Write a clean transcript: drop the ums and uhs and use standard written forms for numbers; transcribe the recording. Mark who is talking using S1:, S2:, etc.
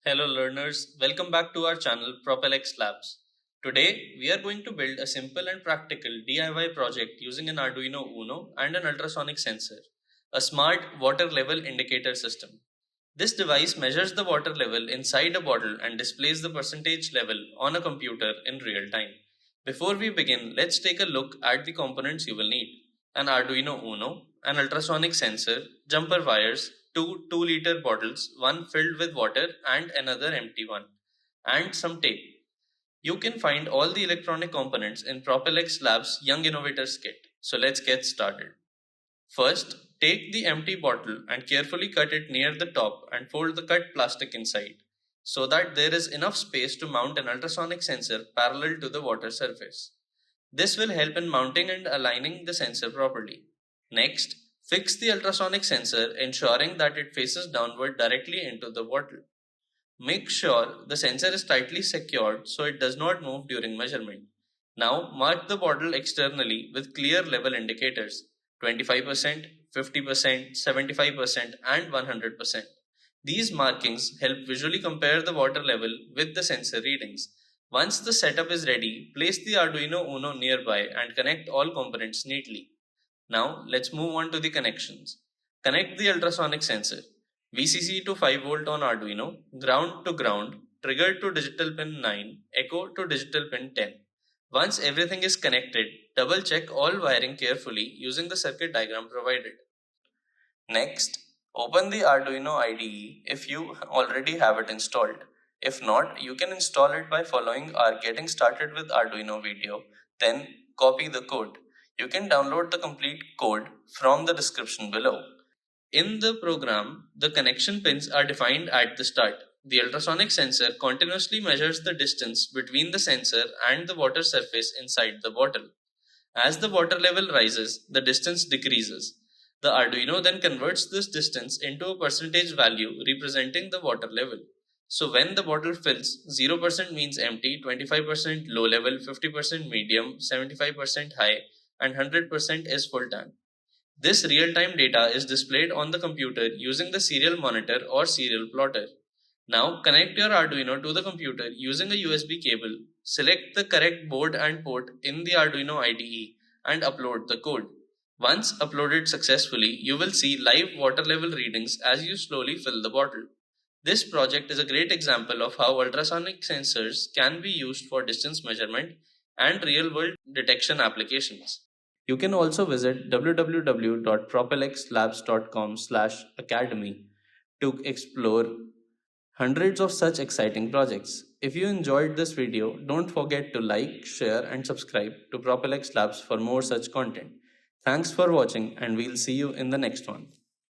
S1: Hello learners, welcome back to our channel PropelX Labs. Today we are going to build a simple and practical DIY project using an Arduino Uno and an ultrasonic sensor, a smart water level indicator system. This device measures the water level inside a bottle and displays the percentage level on a computer in real time. Before we begin, let's take a look at the components you will need. An Arduino Uno, an ultrasonic sensor, jumper wires, two 2-liter bottles, one filled with water and another empty one, and some tape. You can find all the electronic components in PropelX Labs Young Innovators kit. So let's get started. First, take the empty bottle and carefully cut it near the top and fold the cut plastic inside so that there is enough space to mount an ultrasonic sensor parallel to the water surface. This will help in mounting and aligning the sensor properly. Next, fix the ultrasonic sensor, ensuring that it faces downward directly into the bottle. Make sure the sensor is tightly secured so it does not move during measurement. Now, mark the bottle externally with clear level indicators: 25%, 50%, 75%, and 100%. These markings help visually compare the water level with the sensor readings. Once the setup is ready, place the Arduino Uno nearby and connect all components neatly. Now let's move on to the connections. Connect the ultrasonic sensor. VCC to 5V on Arduino, ground to ground, trigger to digital pin 9, echo to digital pin 10. Once everything is connected, double check all wiring carefully using the circuit diagram provided. Next, open the Arduino IDE if you already have it installed. If not, you can install it by following our Getting Started with Arduino video, then copy the code. You can download the complete code from the description below. In the program, the connection pins are defined at the start. The ultrasonic sensor continuously measures the distance between the sensor and the water surface inside the bottle. As the water level rises, the distance decreases. The Arduino then converts this distance into a percentage value representing the water level. So when the bottle fills, 0% means empty, 25% low level, 50% medium, 75% high, and 100% is full tank. This real-time data is displayed on the computer using the serial monitor or serial plotter. Now connect your Arduino to the computer using a USB cable. Select the correct board and port in the Arduino IDE and upload the code. Once uploaded successfully, you will see live water level readings as you slowly fill the bottle. This project is a great example of how ultrasonic sensors can be used for distance measurement and real-world detection applications. You can also visit www.propelxlabs.com/academy to explore hundreds of such exciting projects. If you enjoyed this video, don't forget to like, share, and subscribe to PropelX Labs for more such content. Thanks for watching, and we'll see you in the next one.